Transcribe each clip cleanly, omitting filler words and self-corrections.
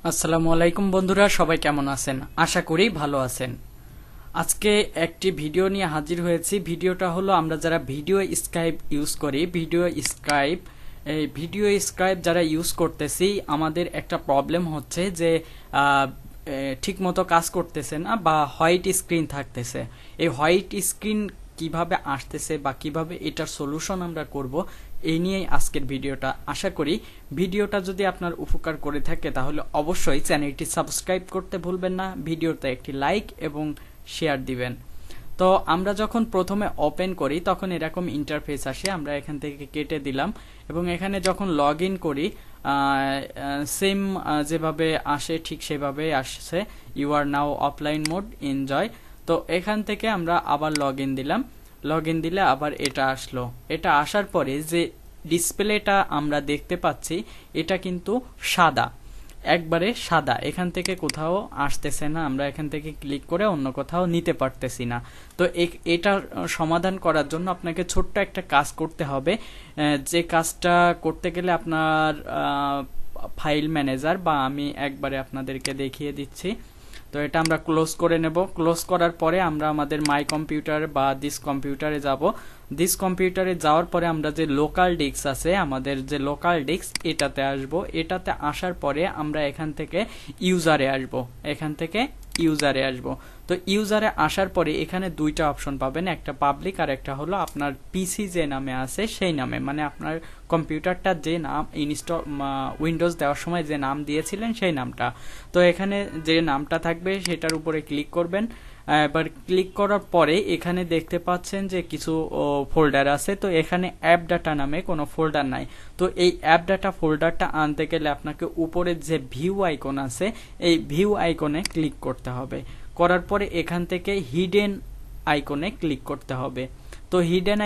আসসালামু আলাইকুম বন্ধুরা, সবাই কেমন আছেন? আশা করি ভালো আছেন। আজকে একটি ভিডিও নিয়ে হাজির হয়েছি। ভিডিওটা হলো আমরা যারা ভিডিও স্ক্রাইব ইউজ করি, ভিডিও স্ক্রাইব যারা ইউজ করতেছি, আমাদের একটা প্রবলেম হচ্ছে যে ঠিকমতো কাজ করতেছে না বা হোয়াইট স্ক্রিন থাকতেছে। এই হোয়াইট স্ক্রিন কিভাবে আসতেছে বা কিভাবে এটার সলিউশন আমরা করব, এই নিয়েই আজকের ভিডিওটা। আশা করি ভিডিওটা যদি আপনার উপকার করে থাকে তাহলে অবশ্যই চ্যানেলটি সাবস্ক্রাইব করতে ভুলবেন না, ভিডিওতে একটি লাইক এবং শেয়ার দিবেন। তো আমরা যখন প্রথমে ওপেন করি তখন এরকম ইন্টারফেস আসে, আমরা এখান থেকে কেটে দিলাম এবং এখানে যখন লগ ইন করি সেম যেভাবে আসে ঠিক সেভাবে আসছে, you are now offline mode, enjoy. তো এখান থেকে আমরা আবার লগ ইন দিলাম, লগ ইন দিলে আবার এটা আসলো। এটা আসার পরে যে ডিসপ্লেটা আমরা দেখতে পাচ্ছি এটা কিন্তু সাদা, একবারে সাদা, এখান থেকে কোথাও আসতেছে না, আমরা এখান থেকে ক্লিক করে অন্য কোথাও নিতে পারতেছি না। তো এটা সমাধান করার জন্য আপনাকে ছোট্ট একটা কাজ করতে হবে, যে কাজটা করতে গেলে আপনার ফাইল ম্যানেজার বা আমি একবারে আপনাদেরকে দেখিয়ে দিচ্ছি। তো এটা আমরা ক্লোজ করে নেব। ক্লোজ করার পরে আমরা আমাদের মাই কম্পিউটার বা দিস কম্পিউটারে যাব। দিস কম্পিউটারে যাওয়ার পরে আমরা যে লোকাল ডিস্ক আছে, আমাদের যে লোকাল ডিস্ক, এটাতে আসব। এটাতে আসার পরে আমরা এখান থেকে ইউজারে আসব, এখান থেকে ইউজারে আসব। তো ইউজারে আসার পরে এখানে দুইটা অপশন পাবেন, একটা পাবলিক আর একটা হলো আপনার পিসি যে নামে আছে সেই নামে, মানে আপনার কম্পিউটারটা যে নাম ইনস্টল উইন্ডোজ দেওয়ার সময় যে নাম দিয়েছিলেন সেই নামটা। তো এখানে যে নামটা থাকবে সেটার উপরে ক্লিক করবেন। এবার ক্লিক করার পরে এখানে দেখতে পাচ্ছেন যে কিছু ফোল্ডার আছে। তো এখানে অ্যাপ ডাটা নামে কোনো ফোল্ডার নাই। তো এই অ্যাপ ডাটা ফোল্ডারটা আনতে গেলে আপনাকে উপরে যে ভিউ আইকন আছে এই ভিউ আইকনে ক্লিক করতে হবে। করার পরে এখান থেকে হিডেন আইকনে ক্লিক করতে হবে। তো হিডেন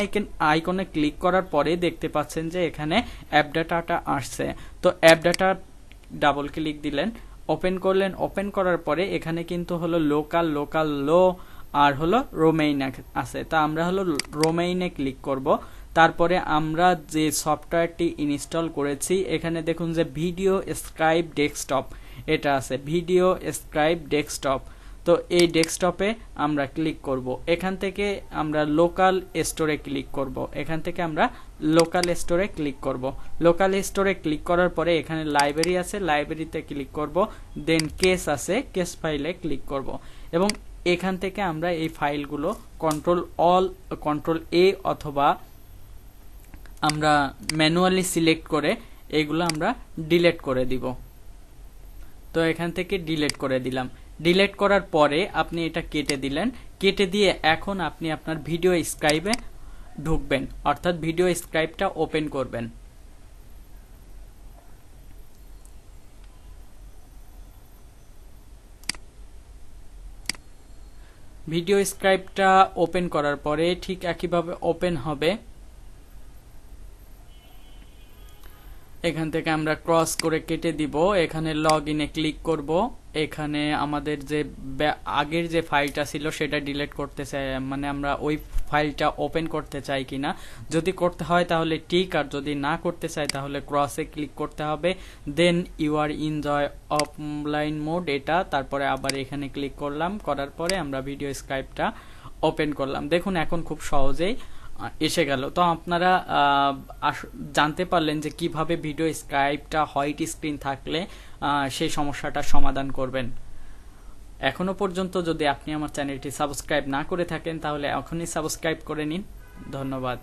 আইকনে ক্লিক করার পরে দেখতে পাচ্ছেন যে এখানে অ্যাপ ডাটাটা আসছে। তো অ্যাপ ডাটা ডাবল ক্লিক দিলেন, ওপেন করলেন। ওপেন করার পরে এখানে কিন্তু হলো লোকাল লো আর হলো রোমেইন আছে। তা আমরা হলো রোমেইনে ক্লিক করব। তারপরে আমরা যে সফটওয়্যারটি ইনস্টল করেছি এখানে দেখুন যে ভিডিও স্ক্রাইব ডেস্কটপ, এটা আছে ভিডিও স্ক্রাইব ডেস্কটপ। তো এই ডেস্কটপে আমরা ক্লিক করব। এখান থেকে আমরা লোকাল স্টোরে ক্লিক করব। এখান থেকে আমরা লোকাল স্টোরে ক্লিক করব। লোকাল স্টোরে ক্লিক করার পরে এখানে লাইব্রেরি আছে, লাইব্রেরিতে ক্লিক করব। দেন কেস আছে, কেস ফাইলে ক্লিক করব এবং এখান থেকে আমরা এই ফাইলগুলো কন্ট্রোল এ অথবা আমরা ম্যানুয়ালি সিলেক্ট করে এইগুলো আমরা ডিলিট করে দিব। তো এখান থেকে ডিলিট করে দিলাম। ডিলিট করার পরে আপনি এটা কেটে দিলেন। কেটে দিয়ে এখন আপনি আপনার ভিডিও স্ক্রাইবে ঢুকবেন, অর্থাৎ ভিডিও স্ক্রাইবটা ওপেন করবেন। ভিডিও স্ক্রাইবটা ওপেন করার পরে ঠিক একইভাবে ওপেন হবে। এখান থেকে আমরা ক্রস করে কেটে দিব। এখানে লগ ইনে ক্লিক করব। এখানে আমাদের যে আগের যে ফাইলটা ছিল সেটা ডিলিট করতে চাই, মানে আমরা ওই ফাইলটা ওপেন করতে চাই কিনা। যদি করতে হয় তাহলে ঠিক, আর যদি না করতে চাই তাহলে ক্রসে ক্লিক করতে হবে। Then you are enjoy offline mode, এটা। তারপরে আবার এখানে ক্লিক করলাম, করার পরে আমরা ভিডিও স্ক্রাইবটা ওপেন করলাম। দেখুন এখন খুব সহজেই এসে গেল। তো আপনারা জানতে পারলেন যে কিভাবে ভিডিও স্ক্রাইবটা হোয়াইট স্ক্রিন থাকলে সেই সমস্যাটার সমাধান করবেন। এখনো পর্যন্ত যদি আপনি আমার চ্যানেলটি সাবস্ক্রাইব না করে থাকেন তাহলে এখনই সাবস্ক্রাইব করে নিন। ধন্যবাদ।